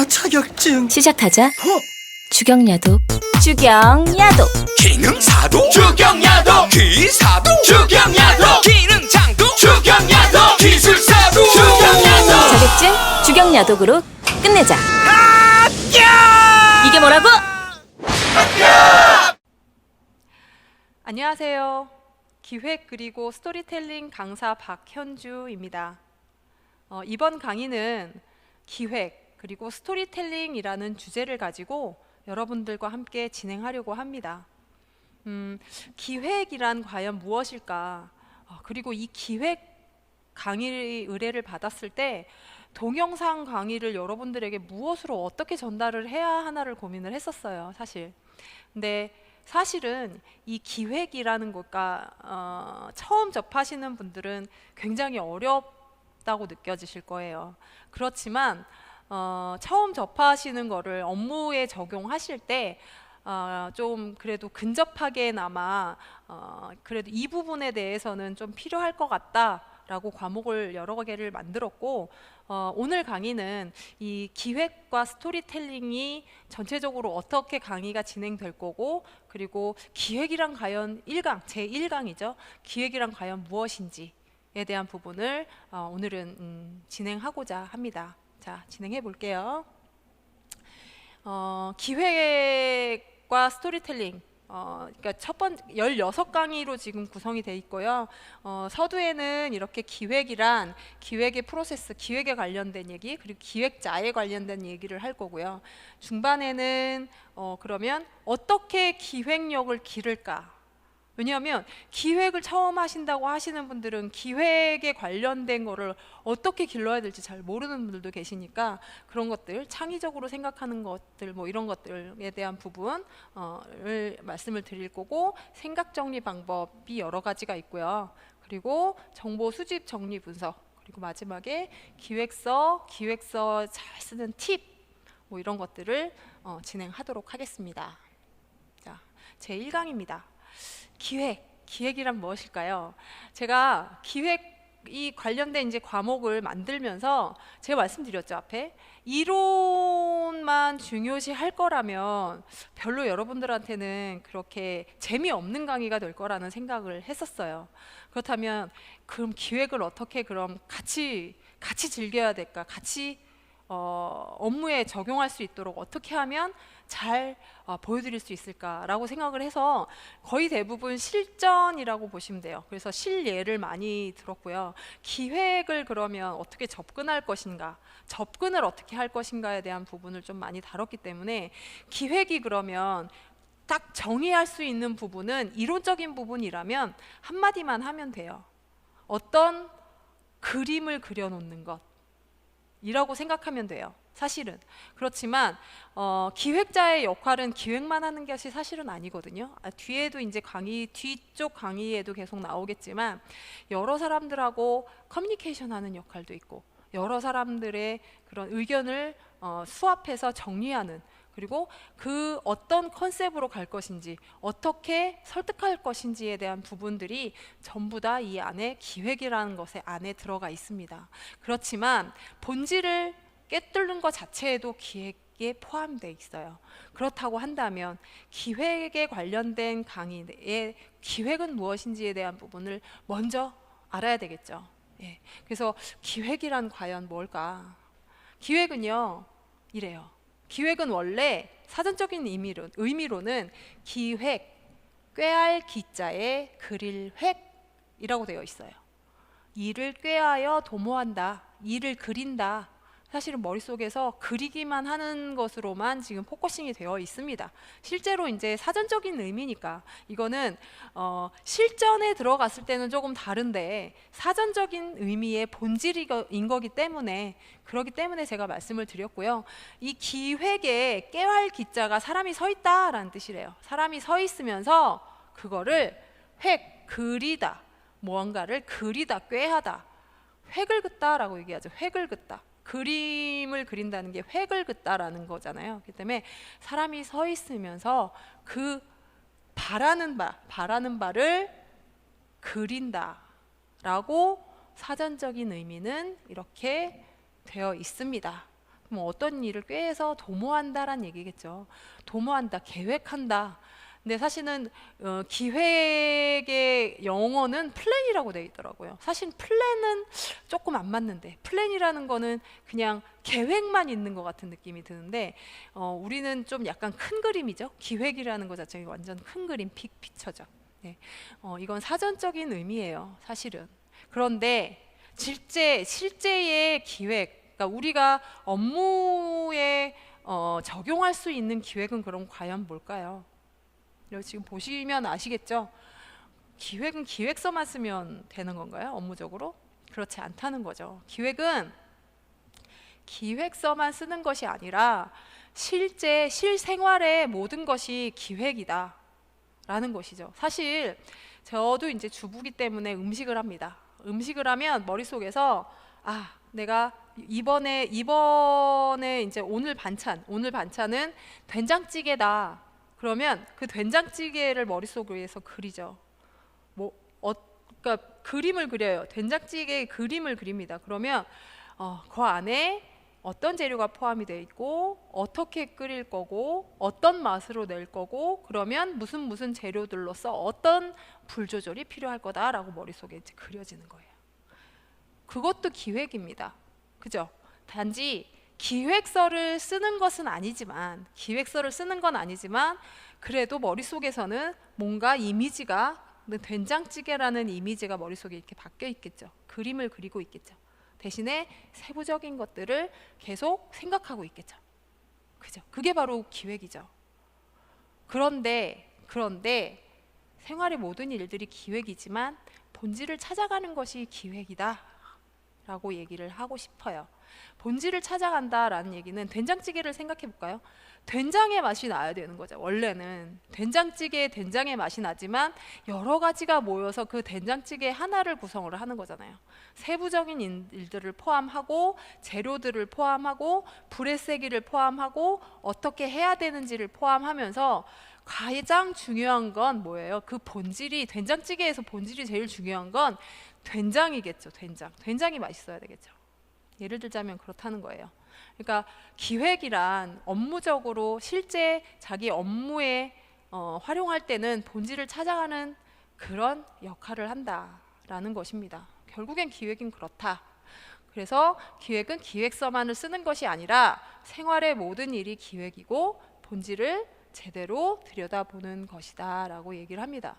자격증. 시작하자. 주경야도. 주경야도. 기능사도 주경야도. 기사도 주경야도. 기능장도 주경야도. 기술사도 주경야도. 자격증 주경야독으로 끝내자. 이게 뭐라고? 안녕하세요. 기획 그리고 스토리텔링 강사 박현주입니다. 이번 강의는 기획 그리고 스토리텔링이라는 주제를 가지고 여러분들과 함께 진행하려고 합니다. 기획이란 과연 무엇일까? 그리고 이 기획 강의 의뢰를 받았을 때 동영상 강의를 여러분들에게 무엇으로 어떻게 전달을 해야 하나를 고민을 했었어요, 사실. 근데 사실은 이 기획이라는 것과 처음 접하시는 분들은 굉장히 어렵다고 느껴지실 거예요. 그렇지만 처음 접하시는 거를 업무에 적용하실 때 좀 그래도 근접하게나마 그래도 이 부분에 대해서는 좀 필요할 것 같다 라고 과목을 여러 개를 만들었고, 오늘 강의는 이 기획과 스토리텔링이 전체적으로 어떻게 강의가 진행될 거고, 그리고 기획이란 과연 제1강이죠. 기획이란 과연 무엇인지에 대한 부분을 오늘은 진행하고자 합니다. 자, 진행해 볼게요. 기획과 스토리텔링, 그러니까 첫 번째 16강의로 지금 구성이 돼 있고요. 서두에는 이렇게 기획이란 기획의 프로세스, 기획에 관련된 얘기, 그리고 기획자에 관련된 얘기를 할 거고요. 중반에는 그러면 어떻게 기획력을 기를까? 왜냐하면 기획을 처음 하신다고 하시는 분들은 기획에 관련된 거를 어떻게 길러야 될지 잘 모르는 분들도 계시니까, 그런 것들, 창의적으로 생각하는 것들, 뭐 이런 것들에 대한 부분을 말씀을 드릴 거고, 생각 정리 방법이 여러 가지가 있고요. 그리고 정보 수집 정리 분석, 그리고 마지막에 기획서 잘 쓰는 팁, 뭐 이런 것들을 진행하도록 하겠습니다. 자, 제1강입니다. 기획이란 무엇일까요? 제가 기획이 관련된 이제 과목을 만들면서 제가 말씀드렸죠, 앞에. 이론만 중요시 할 거라면 별로 여러분들한테는 그렇게 재미없는 강의가 될 거라는 생각을 했었어요. 그렇다면 그럼 기획을 어떻게 그럼 같이 즐겨야 될까? 같이 업무에 적용할 수 있도록 어떻게 하면 잘 보여드릴 수 있을까라고 생각을 해서 거의 대부분 실전이라고 보시면 돼요. 그래서 실예를 많이 들었고요. 기획을 그러면 어떻게 접근할 것인가, 접근을 어떻게 할 것인가에 대한 부분을 좀 많이 다뤘기 때문에, 기획이 그러면 딱 정의할 수 있는 부분은 이론적인 부분이라면 한마디만 하면 돼요. 어떤 그림을 그려놓는 것 이라고 생각하면 돼요, 사실은. 그렇지만 기획자의 역할은 기획만 하는 것이 사실은 아니거든요. 뒤에도 이제 뒤쪽 강의에도 계속 나오겠지만, 여러 사람들하고 커뮤니케이션 하는 역할도 있고, 여러 사람들의 그런 의견을 수합해서 정리하는, 그리고 그 어떤 컨셉으로 갈 것인지, 어떻게 설득할 것인지에 대한 부분들이 전부 다 이 안에 기획이라는 것에 안에 들어가 있습니다. 그렇지만 본질을 꿰뚫는 것 자체에도 기획에 포함되어 있어요. 그렇다고 한다면 기획에 관련된 강의의 기획은 무엇인지에 대한 부분을 먼저 알아야 되겠죠. 예. 그래서 기획이란 과연 뭘까? 기획은요, 이래요. 기획은 원래 사전적인 의미로는 기획, 꾀할 기자에 그릴 획이라고 되어 있어요. 일을 꾀하여 도모한다, 일을 그린다. 사실은 머릿속에서 그리기만 하는 것으로만 지금 포커싱이 되어 있습니다. 실제로 이제 사전적인 의미니까 이거는 실전에 들어갔을 때는 조금 다른데, 사전적인 의미의 본질인 거기 때문에, 그렇기 때문에 제가 말씀을 드렸고요. 이 기획에 꾀할 기자가 사람이 서 있다라는 뜻이래요. 사람이 서 있으면서 그거를 그리다, 무언가를 그리다, 꾀하다, 획을 긋다라고 얘기하죠. 획을 긋다. 그림을 그린다는 게 획을 긋다라는 거잖아요. 그렇기 때문에 사람이 서 있으면서 그 바라는 바를 그린다라고 사전적인 의미는 이렇게 되어 있습니다. 그럼 어떤 일을 꾀해서 도모한다라는 얘기겠죠. 도모한다, 계획한다. 근데 사실은 기획의 영어는 플랜이라고 되어 있더라고요. 사실 플랜은 조금 안 맞는데, 플랜이라는 거는 그냥 계획만 있는 것 같은 느낌이 드는데, 우리는 좀 약간 큰 그림이죠. 기획이라는 것 자체가 완전 큰 그림, 픽처죠. 네. 이건 사전적인 의미예요, 사실은. 그런데 실제의 기획, 그러니까 우리가 업무에 적용할 수 있는 기획은 그럼 과연 뭘까요? 지금 보시면 아시겠죠? 기획은 기획서만 쓰면 되는 건가요? 업무적으로? 그렇지 않다는 거죠. 기획은 기획서만 쓰는 것이 아니라 실생활의 모든 것이 기획이다 라는 것이죠. 사실 저도 이제 주부기 때문에 음식을 합니다. 음식을 하면 머릿속에서 내가 이번에 이제 오늘 반찬은 된장찌개다. 그러면 그 된장찌개를 머릿속에서 그리죠. 그러니까 그림을 그려요. 된장찌개의 그림을 그립니다. 그러면 그 안에 어떤 재료가 포함이 되어 있고 어떻게 끓일 거고 어떤 맛으로 낼 거고 그러면 무슨 재료들로서 어떤 불 조절이 필요할 거다라고 머릿속에 이제 그려지는 거예요. 그것도 기획입니다. 그죠? 단지 기획서를 쓰는 건 아니지만 그래도 머릿속에서는 뭔가 이미지가 된장찌개라는 이미지가 머릿속에 이렇게 바뀌어 있겠죠. 그림을 그리고 있겠죠. 대신에 세부적인 것들을 계속 생각하고 있겠죠. 그죠? 그게 바로 기획이죠. 그런데 생활의 모든 일들이 기획이지만 본질을 찾아가는 것이 기획이다 라고 얘기를 하고 싶어요. 본질을 찾아간다라는 얘기는 된장찌개를 생각해 볼까요? 된장의 맛이 나야 되는 거죠. 원래는 된장찌개에 된장의 맛이 나지만 여러 가지가 모여서 그 된장찌개 하나를 구성을 하는 거잖아요. 세부적인 일들을 포함하고 재료들을 포함하고 불의 세기를 포함하고 어떻게 해야 되는지를 포함하면서 가장 중요한 건 뭐예요? 그 본질이, 된장찌개에서 본질이 제일 중요한 건 된장이겠죠. 된장이 맛있어야 되겠죠. 예를 들자면 그렇다는 거예요. 그러니까 기획이란 업무적으로 실제 자기 업무에 활용할 때는 본질을 찾아가는 그런 역할을 한다라는 것입니다. 결국엔 기획은 그렇다. 그래서 기획은 기획서만을 쓰는 것이 아니라 생활의 모든 일이 기획이고 본질을 제대로 들여다보는 것이다 라고 얘기를 합니다.